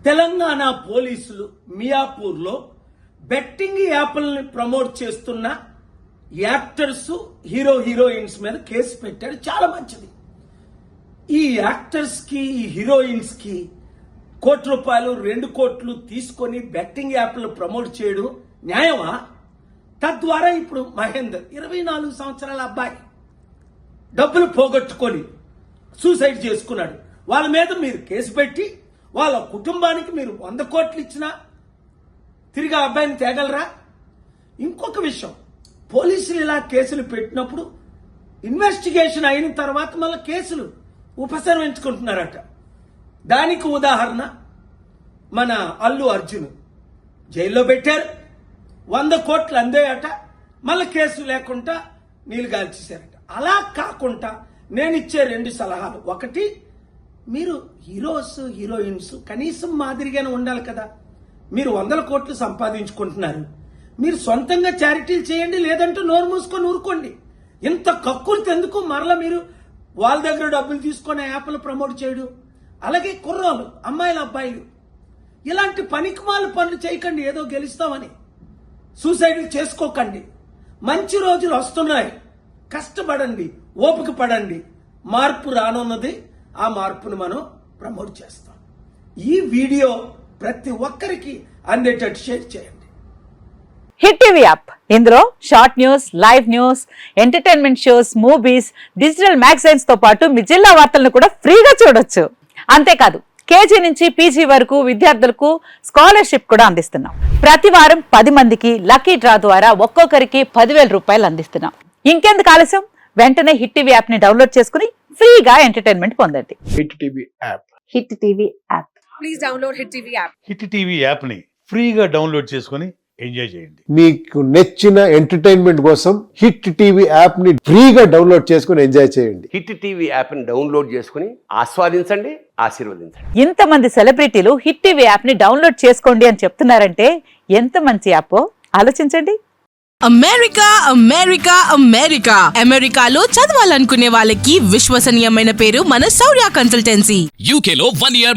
తెలంగాణ పోలీసులు మియాపూర్లో betting యాప్లని promote చేస్తున్న actors heroines మీద కేసు పెట్టారు. చాలా మంచిది. ఈ యాక్టర్స్ కి ఈ హీరోయిన్స్ కి ₹1 2 కోట్లు తీసుకొని బెట్టింగ్ యాప్లు ప్రమోట్ చేయడం న్యాయమా? తద్వారా ఇప్పుడు మహేందర్ 24 సంవత్సరాల అబ్బాయి డబ్బులు పోగొట్టుకొని సూసైడ్ చేసుకున్నాడు. వాళ్ళ మీద మీరు కేసు పెట్టి వాళ్ళ కుటుంబానికి మీరు 100 కోట్లు ఇచ్చినా తిరిగి ఆ అబ్బాయిని తేగలరా? ఇంకొక విషయం, పోలీసులు ఇలా కేసులు పెట్టినప్పుడు ఇన్వెస్టిగేషన్ అయిన తర్వాత మళ్ళీ కేసులు ఉపసంహరించుకుంటున్నారట. దానికి ఉదాహరణ మన అల్లు అర్జున్ జైల్లో పెట్టారు, 100 కోట్లు అందేయట, మళ్ళీ కేసు లేకుండా నీళ్ళు గాల్చేశారట. అలా కాకుండా నేను ఇచ్చే 2 సలహాలు. ఒకటి, మీరు హీరోయిన్స్ కనీసం మాదిరిగానే ఉండాలి కదా. మీరు 100 కోట్లు సంపాదించుకుంటున్నారు, మీరు సొంతంగా చారిటీలు చేయండి, లేదంటే నోరు మూసుకొని ఊరుకోండి. ఇంత కక్కుర్తి ఎందుకు? మరలా మీరు వాళ్ళ దగ్గర డబ్బులు తీసుకొని యాప్లు ప్రమోట్ చేయడం. అలాగే కుర్రోలు, అమ్మాయిలు, అబ్బాయిలు ఇలాంటి పనికిమాల పనులు చేయకండి. ఏదో గెలుస్తామని సూసైడ్ చేసుకోకండి. మంచి రోజులు వస్తున్నాయి, కష్టపడండి, ఓపిక పడండి. మార్పు రానున్నది, ఆ మార్పును మనం ప్రమోట్ చేస్తాం. ఈ వీడియో ప్రతి ఒక్కరికి అందేటట్టు షేర్ చేయండి. హిట్ టీవీ యాప్, ఇందులో short news, live news, entertainment shows, movies, digital magazines తో పాటు మీ జిల్లా వార్తలను కూడా ఫ్రీగా చూడొచ్చు. అంతేకాదు, కేజీ నుంచి పీజీ వరకు విద్యార్థులకు స్కాలర్షిప్ కూడా అందిస్తున్నాం. ప్రతి వారం 10 మందికి లక్కీ డ్రా ద్వారా ఒక్కొక్కరికి 10,000 రూపాయలు అందిస్తున్నాం. ఇంకెందుకు ఆలస్యం? వెంటనే హిట్ టీవీ యాప్ ని డౌన్లోడ్ చేసుకుని ఫ్రీగా ఎంటర్టైన్మెంట్ పొందండి. Hit TV app. Hit TV app. Please download hit TV app. Hit TV app ని ఫ్రీగా డౌన్లోడ్ చేసుకుని ఎంజాయ్ చేయండి. మీకు నచ్చిన ఎంటర్టైన్మెంట్ కోసం హిట్ టీవీ యాప్ ని ఫ్రీగా డౌన్లోడ్ చేసుకుని ఎంజాయ్ చేయండి. హిట్ టీవీ యాప్ ని డౌన్లోడ్ చేసుకుని ఆస్వాదించండి, ఆశీర్వదించండి. ఇంతమంది సెలబ్రిటీలు హిట్ టీవీ యాప్ ని డౌన్లోడ్ చేసుకోండి అని చెప్తున్నారంటే ఎంత మంచి యాప్ ఆలోచించండి. అమెరికా అమెరికాలో చదవాలనుకునే వాళ్ళకి విశ్వసనీయమైన పేరు మన శౌర్య కన్సల్టెన్సీ. UK లో 1 year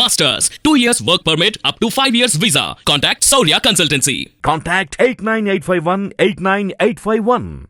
masters. 2 years work permit up to 5 years visa. Contact Saurya Consultancy. Contact 89851 89851.